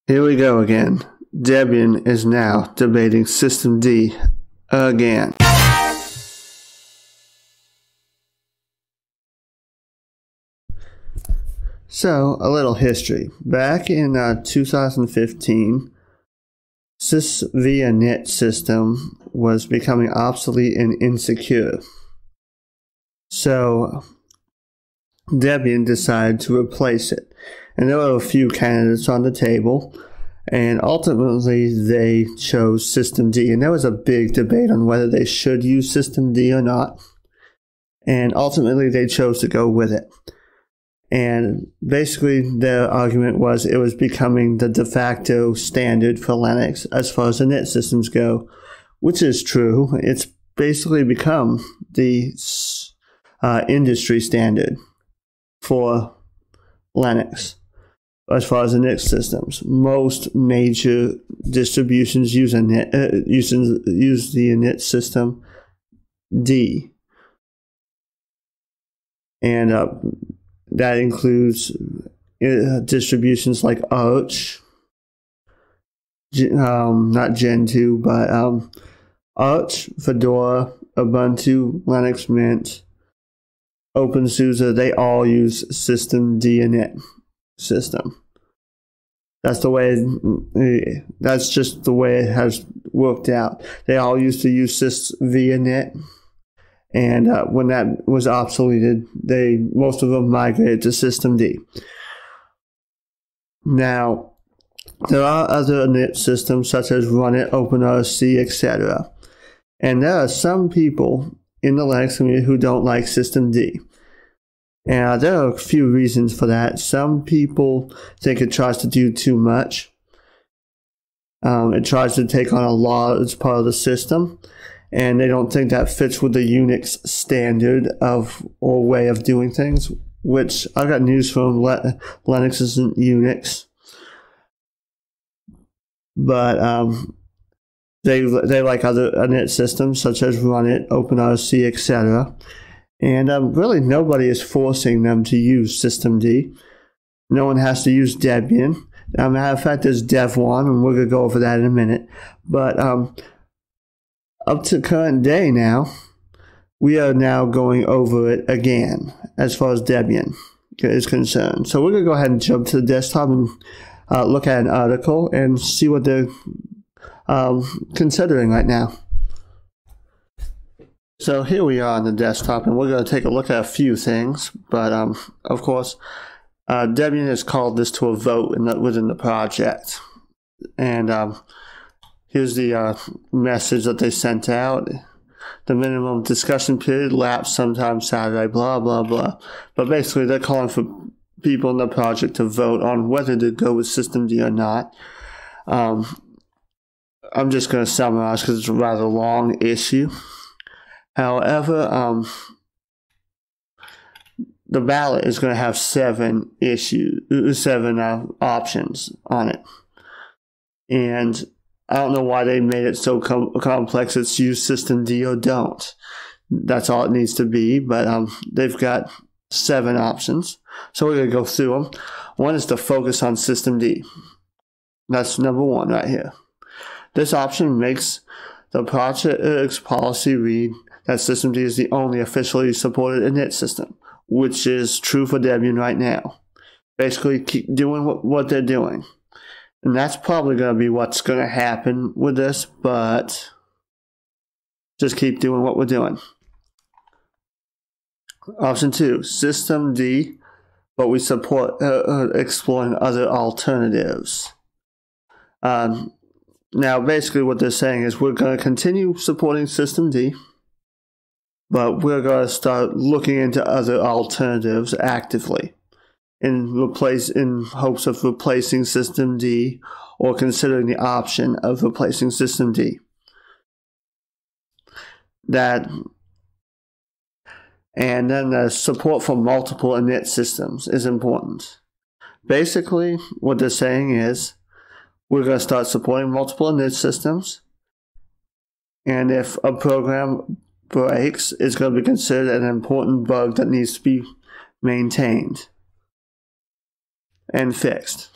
Here we go again. Debian is now debating systemd again. So, a little history. Back in 2015, INIT system was becoming obsolete and insecure. So, Debian decided to replace it. And there were a few candidates on the table, and ultimately they chose systemd. And there was a big debate on whether they should use systemd or not. And ultimately they chose to go with it. And basically their argument was it was becoming the de facto standard for Linux as far as init systems go, which is true. It's basically become the industry standard for Linux as far as init systems. Most major distributions use use the init system D, and that includes distributions like Arch, not Gentoo, but Arch, Fedora, Ubuntu, Linux Mint, OpenSUSE. They all use systemd init system. That's just the way it has worked out. They all used to use sysvinit, and when that was obsoleted, most of them migrated to systemd. Now, there are other init systems such as Runit, OpenRC, etc. And there are some people in the Linux community who don't like systemd. And there are a few reasons for that. Some people think it tries to do too much. It tries to take on a large part of the system, and they don't think that fits with the Unix standard or way of doing things, which I got news from. Linux isn't Unix. But they like other init systems such as Runit, OpenRC, etc. And really nobody is forcing them to use systemd. No one has to use Debian. As a matter of fact, there's Dev1, and we're going to go over that in a minute. But up to current day now, we are now going over it again as far as Debian is concerned. So we're going to go ahead and jump to the desktop and look at an article and see what they're considering right now. So here we are on the desktop, and we're going to take a look at a few things. But of course, Debian has called this to a vote within the project. And here's the message that they sent out. The minimum discussion period lapsed sometime Saturday, blah, blah, blah. But basically, they're calling for people in the project to vote on whether to go with systemd or not. I'm just going to summarize because it's a rather long issue. However, the ballot is going to have seven options on it. And I don't know why they made it so complex. It's use systemd or don't. That's all it needs to be. But they've got 7 options. So we're going to go through them. One is to focus on systemd. That's number 1 right here. This option makes the project's policy read that systemd is the only officially supported init system, which is true for Debian right now. Basically, keep doing what they're doing. And that's probably going to be what's going to happen with this, but just keep doing what we're doing. Option 2, systemd, but we support exploring other alternatives. Now, basically what they're saying is we're going to continue supporting systemd, but we're going to start looking into other alternatives actively in hopes of replacing systemd or considering the option of replacing systemd. And then the support for multiple init systems is important. Basically, what they're saying is we're going to start supporting multiple init systems, and if a program breaks, it's going to be considered an important bug that needs to be maintained and fixed.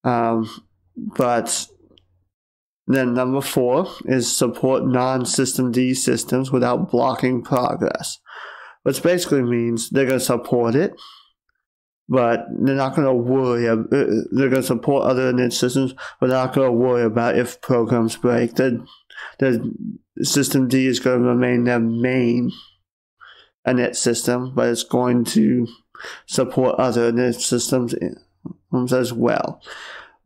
But then number 4 is support non-systemd systems without blocking progress, which basically means they're going to support it, but they're not going to worry. They're going to support other INIT systems, but they're not going to worry about if programs break. The systemd is going to remain their main INIT system, but it's going to support other INIT systems as well.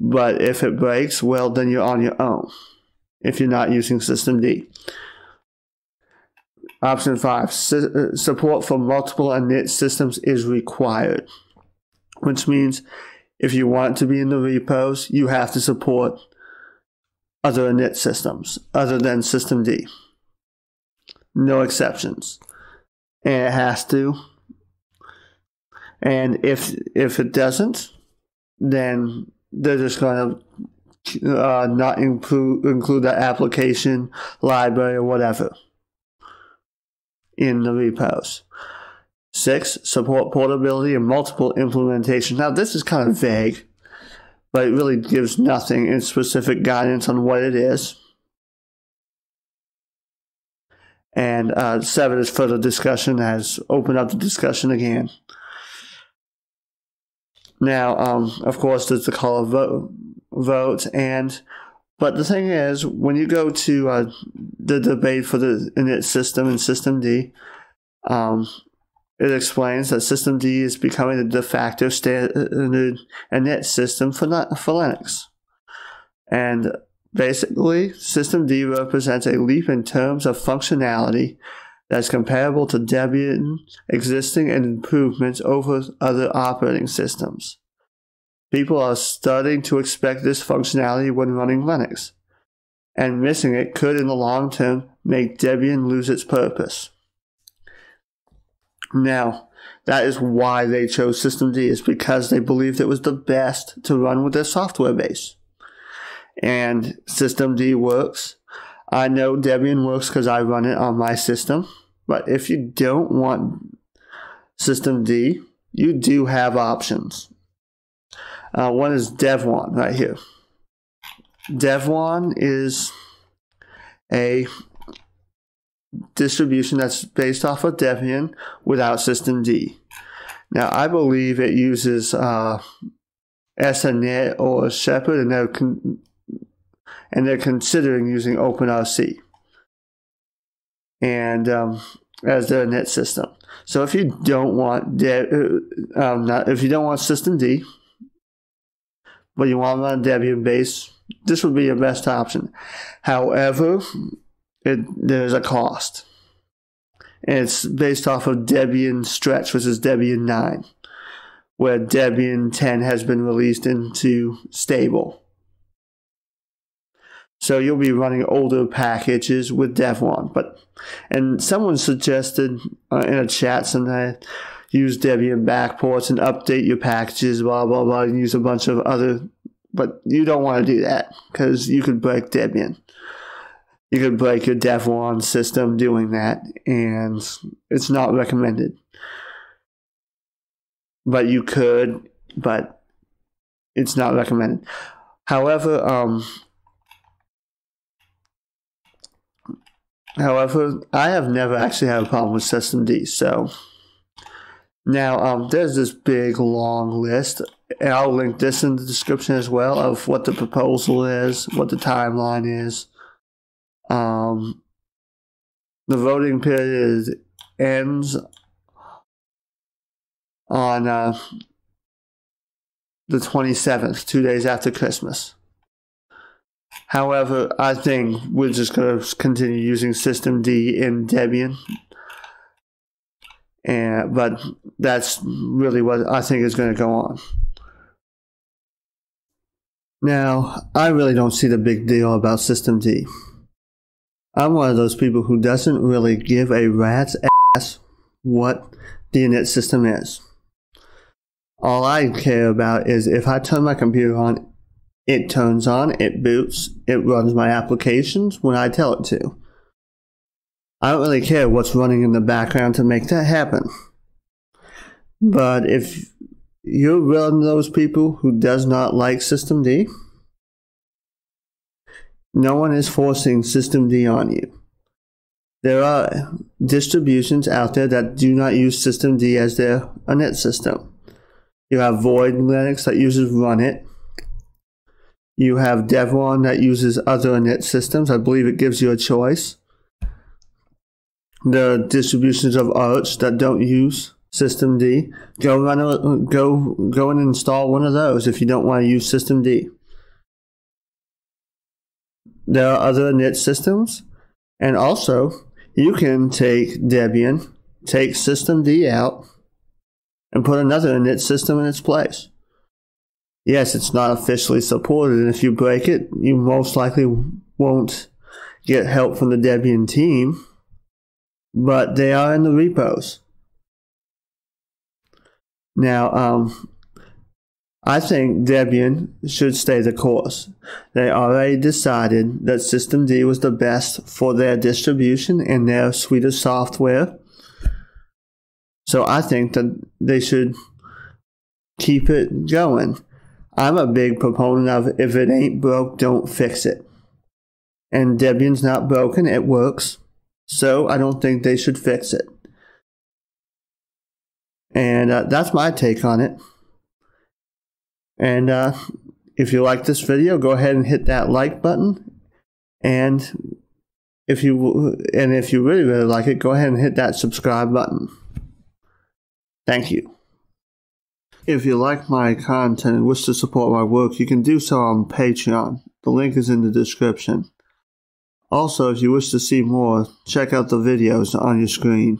But if it breaks, well, then you're on your own if you're not using systemd. Option 5, support for multiple INIT systems is required, which means if you want to be in the repos, you have to support other INIT systems other than systemd. No exceptions. And it has to. And if it doesn't, then they're just going to not include that application, library, or whatever in the repos. 6, support portability and multiple implementations. Now, this is kind of vague, but it really gives nothing in specific guidance on what it is. And 7 is further discussion, has opened up the discussion again. Now, of course, there's the call of vote, but the thing is, when you go to the debate for the INIT system and systemd, it explains that systemd is becoming the de facto standard INIT system for Linux. And basically, systemd represents a leap in terms of functionality that's comparable to Debian existing and improvements over other operating systems. People are starting to expect this functionality when running Linux, and missing it could in the long term make Debian lose its purpose. Now, that is why they chose systemd, is because they believed it was the best to run with their software base. And systemd works. I know Debian works because I run it on my system, but if you don't want systemd, you do have options. One is Dev1 right here. Dev1 is a distribution that's based off of Debian without systemd. Now, I believe it uses SNIT or Shepherd, and they're considering using OpenRC and as their INIT system. So if you don't want systemd, but you want to run Debian base, this would be your best option. However, there's a cost. And it's based off of Debian Stretch, which is Debian 9, where Debian 10 has been released into stable. So you'll be running older packages with Dev1. And someone suggested in a chat sometime, use Debian backports and update your packages, blah, blah, blah, and use a bunch of other, but you don't want to do that because you could break Debian. You could break your Dev1 system doing that, and it's not recommended. But you could, but it's not recommended. However, I have never actually had a problem with systemd, so now there's this big long list, and I'll link this in the description as well of what the proposal is, what the timeline is. The voting period ends on the 27th, 2 days after Christmas. However, I think we're just going to continue using systemd in Debian. But that's really what I think is going to go on. Now, I really don't see the big deal about systemd. I'm one of those people who doesn't really give a rat's ass what the INIT system is. All I care about is if I turn my computer on, it turns on, it boots, it runs my applications when I tell it to. I don't really care what's running in the background to make that happen. But if you're one of those people who does not like systemd, no one is forcing systemd on you. There are distributions out there that do not use systemd as their init system. You have Void Linux that uses runit. You have Debian that uses other init systems. I believe it gives you a choice. There are distributions of Arch that don't use systemd. Go and install one of those if you don't want to use systemd. There are other init systems, and also you can take Debian, take systemd out, and put another init system in its place. Yes, it's not officially supported, and if you break it, you most likely won't get help from the Debian team, but they are in the repos. Now, I think Debian should stay the course. They already decided that systemd was the best for their distribution and their suite of software. So I think that they should keep it going. I'm a big proponent of if it ain't broke, don't fix it. And Debian's not broken, it works. So I don't think they should fix it. And that's my take on it. And if you like this video, go ahead and hit that like button. And if you really like it, go ahead and hit that subscribe button. Thank you. If you like my content and wish to support my work, you can do so on Patreon. The link is in the description. Also, if you wish to see more, check out the videos on your screen.